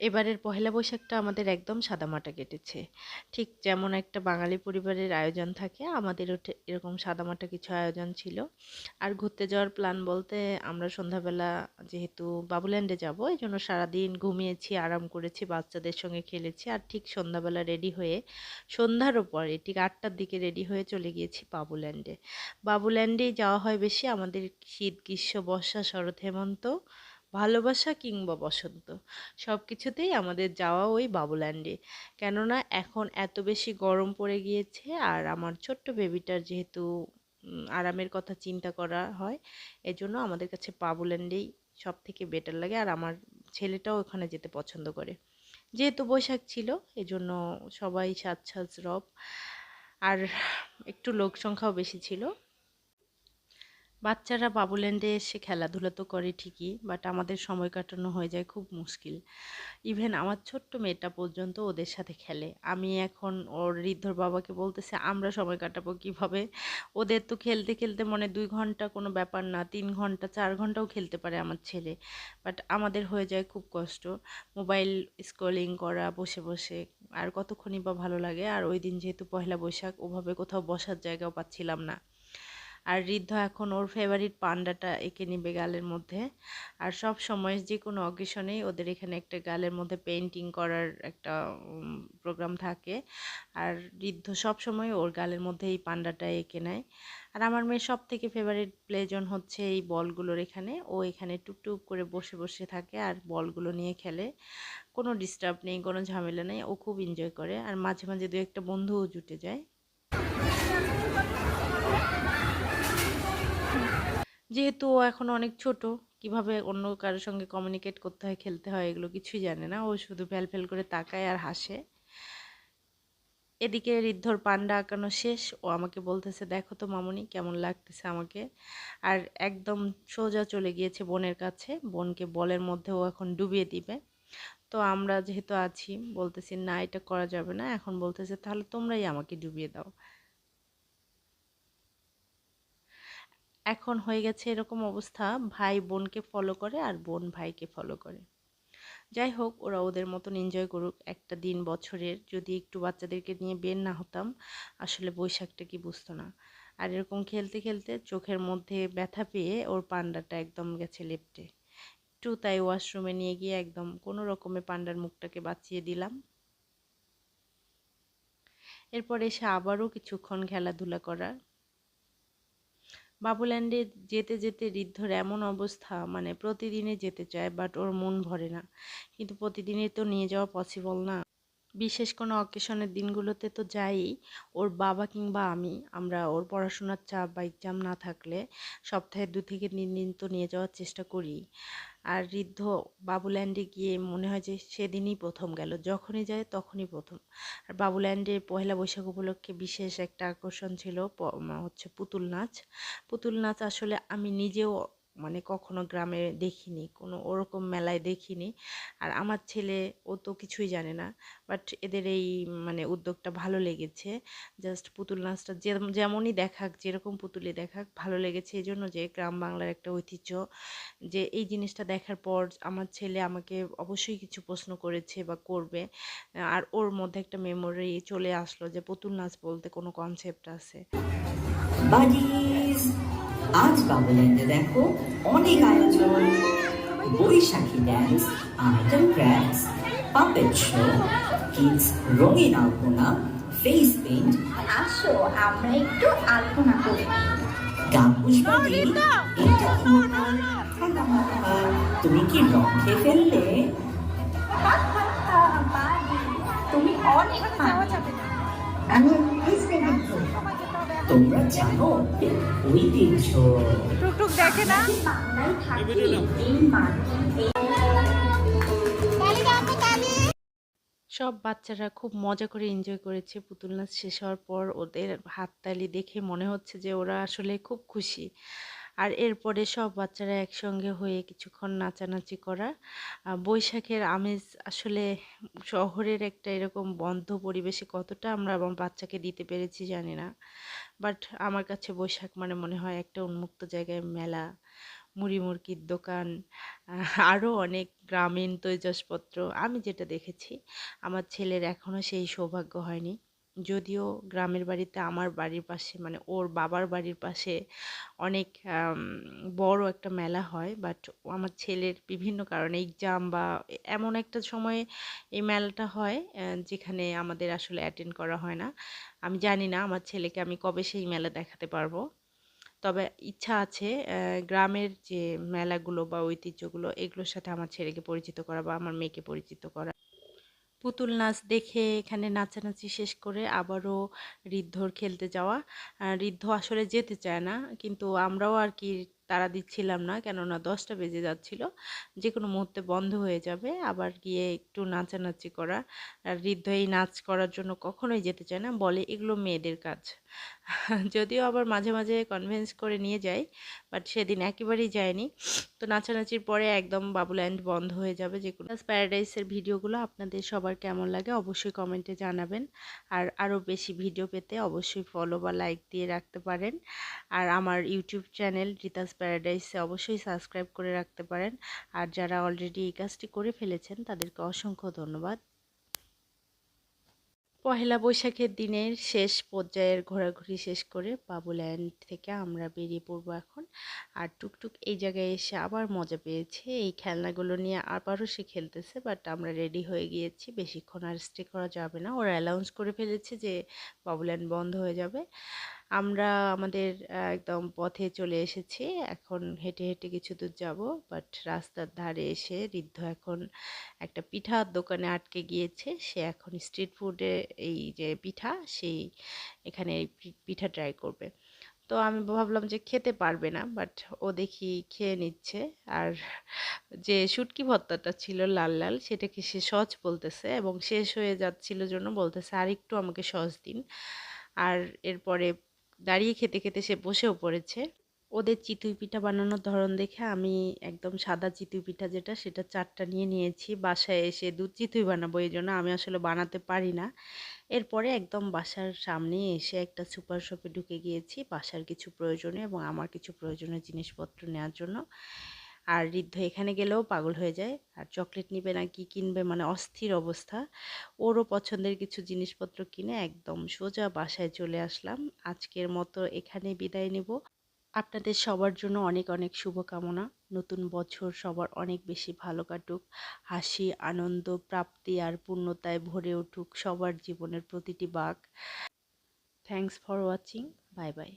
এবারের পহেলা বৈশাখটা আমাদের একদম সাদামাটা কেটেছে। ঠিক যেমন একটা বাঙালি পরিবারের আয়োজন থাকে, আমাদেরও এরকম সাদামাটা কিছু আয়োজন ছিল। আর ঘুরতে যাওয়ার প্ল্যান বলতে আমরা সন্ধ্যাবেলা যেহেতু বাবুল্যান্ডে যাব, এই জন্য সারাদিন ঘুমিয়েছি, আরাম করেছি, বাচ্চাদের সঙ্গে খেলেছি। আর ঠিক সন্ধ্যাবেলা রেডি হয়ে সন্ধ্যারও পরে ঠিক 8টার দিকে রেডি হয়ে চলে গিয়েছি বাবুল্যান্ডে। বাবুল্যান্ডেই যাওয়া হয় বেশি আমাদের। শীত, গ্রীষ্ম, বর্ষা, শরৎ, হেমন্ত, ভালোবাসা কিংবা বসন্ত, সব কিছুতেই আমাদের যাওয়া ওই বাবুল্যান্ডে। কেননা এখন এত বেশি গরম পড়ে গিয়েছে, আর আমার ছোট্ট বেবিটার যেহেতু আরামের কথা চিন্তা করা হয়, এজন্য আমাদের কাছে বাবুল্যান্ডেই সব থেকে বেটার লাগে। আর আমার ছেলেটাও ওখানে যেতে পছন্দ করে। যেহেতু বৈশাখ ছিল, এজন্য সবাই সাজ সাজ রব। আর একটু লোক সংখ্যাও বেশি ছিল। বাচ্চারা বাবুল্যান্ডে এসে খেলাধুলা তো করে ঠিকই, বাট আমাদের সময় কাটানো হয়ে যায় খুব মুশকিল। ইভেন আমার ছোট্ট মেয়েটা পর্যন্ত ওদের সাথে খেলে। আমি এখন ওর ঋদ্ধর বাবাকে বলতেছে আমরা সময় কাটাবো কিভাবে। ওদের তো খেলতে খেলতে মনে 2 ঘন্টা কোনো ব্যাপার না, 3 ঘন্টা 4 ঘন্টাও খেলতে পারে আমার ছেলে। বাট আমাদের হয়ে যায় খুব কষ্ট, মোবাইল স্ক্রলিং করা বসে বসে। আর কতক্ষণই বা ভালো লাগে। আর ওই দিন যেহেতু পয়লা বৈশাখ, ওভাবে কোথাও বসার জায়গাও পাচ্ছিলাম না। আর ঋদ্ধ এখন ওর ফেভারিট পান্ডাটা এঁকে নিবে গালের মধ্যে। আর সব সময় যে কোনো অকেশনেই ওদের এখানে একটা গালের মধ্যে পেন্টিং করার একটা প্রোগ্রাম থাকে। আর ঋদ্ধ সব সময় ওর গালের মধ্যে এই পান্ডাটা এঁকে নেয়। আর আমার মেয়ের সব থেকে ফেভারিট প্লে জোন হচ্ছে এই বলগুলোর এখানে। ও এখানে টুকটুক করে বসে বসে থাকে আর বলগুলো নিয়ে খেলে। কোনো ডিস্টার্ব নেই, কোনো ঝামেলা নেই, ও খুব এনজয় করে। আর মাঝে মাঝে দু একটা বন্ধুও জুটে যায়। যেহেতু ও এখন অনেক ছোট, কিভাবে অন্য কারোর সঙ্গে কমিউনিকেট করতে হয়, খেলতে হয়, এগুলো কিছুই জানে না। ও শুধু ফ্যাল ফ্যাল করে তাকায় আর হাসে। এদিকে ঋদ্ধর পান্ডা আঁকানো শেষ, ও আমাকে বলতেছে দেখো তো মামুনি কেমন লাগতেছে আমাকে। আর একদম সোজা চলে গিয়েছে বোনের কাছে, বোনকে বলের মধ্যে ও এখন ডুবিয়ে দিবে। তো আমরা যেহেতু আছি, বলতেছি না এটা করা যাবে না। এখন বলতেছে তাহলে তোমরাই আমাকে ডুবিয়ে দাও। এখন হয়ে গেছে এরকম অবস্থা, ভাই বোনকে ফলো করে আর বোন ভাইকে ফলো করে। যাই হোক, ওরা ওদের মতন এনজয় করুক একটা দিন বছরের। যদি একটু বাচ্চাদেরকে নিয়ে বের না হতাম, আসলে বৈশাখটা কি বুঝতো না। আর এরকম খেলতে খেলতে চোখের মধ্যে ব্যথা পেয়ে ওর পান্ডাটা একদম গেছে লেপ্টে। একটু তাই ওয়াশরুমে নিয়ে গিয়ে একদম কোনো রকমে পান্ডার মুখটাকে বাঁচিয়ে দিলাম। এরপর এসে আবারও কিছুক্ষণ খেলাধুলা করা। বাবুল্যান্ডে যেতে যেতে ঋদ্ধর এমন অবস্থা, মানে প্রতিদিনই যেতে চায় বাট ওর মন ভরে না। কিন্তু প্রতিদিনই তো নিয়ে যাওয়া পসিবল না। বিশেষ কোনো অকেশনের দিনগুলোতে তো যাইই। ওর বাবা কিংবা আমি, আমরা ওর পড়াশোনার চাপ বা এক্সাম না থাকলে সপ্তাহে 2 থেকে 3 দিন তো নিয়ে যাওয়ার চেষ্টা করি। আর ঋদ্ধ বাবুল্যান্ডে গিয়ে মনে হয় যে সেদিনই প্রথম গেল, যখনই যায় তখনই প্রথম। আর বাবুল্যান্ডে পহেলা বৈশাখ উপলক্ষে বিশেষ একটা আকর্ষণ ছিল হচ্ছে পুতুল নাচ। পুতুল নাচ আসলে আমি নিজেও মানে কখনো গ্রামে দেখিনি, কোনো ওরকম মেলায় দেখিনি। আর আমার ছেলে, ও তো কিছুই জানে না। বাট এদের এই মানে উদ্যোগটা ভালো লেগেছে। জাস্ট পুতুল নাচটা যেমনই দেখাক, যেরকম পুতুলি দেখাক, ভালো লেগেছে। এই জন্য যে গ্রাম বাংলার একটা ঐতিহ্য, যে এই জিনিসটা দেখার পর আমার ছেলে আমাকে অবশ্যই কিছু প্রশ্ন করেছে বা করবে। আর ওর মধ্যে একটা মেমোরি চলে আসলো যে পুতুল নাচ বলতে কোনো কনসেপ্ট আছে। বাজিস, আজ বাবুল্যান্ডে দেখো অনেক আয়োজন। Baishakhi dance, art and crafts, puppet show, kids রঙিন আলপনা, ফেস পেইন্ট। আসো আমরা একটু আলপনা করি। গান পুষ্পাদি, এটা কি হলো? তুমি কি রং খেয়ে ফেললে? বাড়ি, তুমি অনেক ফানি। আমি ঐতিহ্য তোমরা জানো ঐতিহ্য। টুকটুক দেখে না। বাংলায় থাকি, এই মাটি এই সব বাচ্চারা খুব মজা করে এনজয় করেছে। পুতুল নাচ শেষ হওয়ার পর ওদের হাততালি দেখে মনে হচ্ছে যে ওরা আসলে খুব খুশি। আর এরপরে সব বাচ্চারা একসঙ্গে হয়ে কিছুক্ষণ নাচানাচি করা। বৈশাখের আমেজ আসলে শহরের একটা এরকম বন্ধ পরিবেশে কতটা আমরা আমার বাচ্চাকে দিতে পেরেছি জানি না। বাট আমার কাছে বৈশাখ মানে মনে হয় একটা উন্মুক্ত জায়গায় মেলা, মুড়ি মুড়কির দোকান, আরও অনেক গ্রামীণ তৈজসপত্র। আমি যেটা দেখেছি, আমার ছেলের এখনও সেই সৌভাগ্য হয়নি। যদিও গ্রামের বাড়িতে আমার বাড়ির পাশে মানে ওর বাবার বাড়ির পাশে অনেক বড় একটা মেলা হয়, বাট আমার ছেলের বিভিন্ন কারণে এক্সাম বা এমন একটা সময়ে এই মেলাটা হয় যেখানে আমাদের আসলে অ্যাটেন্ড করা হয় না। আমি জানি না আমার ছেলেকে আমি কবে সেই মেলা দেখাতে পারবো। তবে ইচ্ছা আছে গ্রামের যে মেলাগুলো বা ঐতিহ্যগুলো এগুলোর সাথে আমার ছেলেকে পরিচিত করা বা আমার মেয়েকে পরিচিত করা। পুতুল নাচ দেখে এখানে নাচানাচি শেষ করে আবারও ঋদ্ধর খেলতে যাওয়া। ঋদ্ধ আসলে যেতে চায় না, কিন্তু আমরাও আর কি তাড়া দিচ্ছিলাম না, কেননা 10টা বেজে যাচ্ছিল, যে কোনো মুহূর্তে বন্ধ হয়ে যাবে। আবার গিয়ে একটু নাচানাচি করা। আর ঋদ্ধ এই নাচ করার জন্য কখনোই যেতে চায় না, বলে এগুলো মেয়েদের কাজ। যদিও আবার মাঝে মাঝে কনভিন্স করে নিয়ে যাই, বাট সেদিন একেবারেই যায়নি। তো নাচানাচির পরে একদম বাবুল্যান্ড বন্ধ হয়ে যাবে। যে কোনো প্যারাডাইসের ভিডিওগুলো আপনাদের সবার কেমন লাগে অবশ্যই কমেন্টে জানাবেন। আর আরও বেশি ভিডিও পেতে অবশ্যই ফলো বা লাইক দিয়ে রাখতে পারেন। আর আমার ইউটিউব চ্যানেল রিতাস প্যারাডাইসে অবশ্যই সাবস্ক্রাইব করে রাখতে পারেন। আর যারা অলরেডি এই কাজটি করে ফেলেছেন তাদেরকে অসংখ্য ধন্যবাদ। পহেলা বৈশাখের দিনের শেষ পর্যায়ের ঘোরাঘুরি শেষ করে বাবুল্যান্ড থেকে আমরা বেরিয়ে পড়বো এখন। আর টুকটুক এই জায়গায় এসে আবার মজা পেয়েছে, এই খেলনাগুলো নিয়ে আবারও সে খেলতেছে। বাট আমরা রেডি হয়ে গিয়েছি, বেশিক্ষণ আর স্টে করা যাবে না, ওরা অ্যানাউন্স করে ফেলেছে যে বাবুল্যান্ড বন্ধ হয়ে যাবে। আমরা আমাদের একদম পথে চলে এসেছি, এখন হেঁটে হেঁটে কিছু দূর যাব। বাট রাস্তার ধারে এসে ঋদ্ধ এখন একটা পিঠার দোকানে আটকে গিয়েছে। সে এখন স্ট্রিট ফুডে এই যে পিঠা, সেই এখানে এই পিঠা ট্রাই করবে। তো আমি ভাবলাম যে খেতে পারবে না, বাট ও দেখি খেয়ে নিচ্ছে। আর যে শুটকি ভর্তাটা ছিল লাল লাল, সেটাকে সে সস বলতেছে এবং শেষ হয়ে যাচ্ছিল জন্য বলতেছে আর একটু আমাকে সস দিন। আর এরপরে দাঁড়িয়ে খেতে খেতে সে বসেও পড়েছে। ওদের চিতই পিঠা বানানোর ধরন দেখে আমি একদম সাদা চিতই পিঠা যেটা, সেটা 4টা নিয়ে নিয়েছি। বাসায় এসে দুধ চিতই বানাবো, এই জন্য আমি আসলে বানাতে পারি না। এরপরে একদম বাসার সামনে এসে একটা সুপার শপে ঢুকে গিয়েছি বাসার কিছু প্রয়োজনীয় এবং আমার কিছু প্রয়োজনীয় জিনিসপত্র নেওয়ার জন্য। আর ঋদ্ধ এখানে গেলেও পাগল হয়ে যায়, আর চকলেট নিবে না কি কিনবে মানে অস্থির অবস্থা। ওরও পছন্দের কিছু জিনিসপত্র কিনে একদম সোজা বাসায় চলে আসলাম। আজকের মতো এখানে বিদায় নেব। আপনাদের সবার জন্য অনেক অনেক শুভকামনা। নতুন বছর সবার অনেক বেশি ভালো কাটুক, হাসি আনন্দ প্রাপ্তি আর পূর্ণতায় ভরে উঠুক সবার জীবনের প্রতিটি বাঁক। Thanks for watching. Bye bye.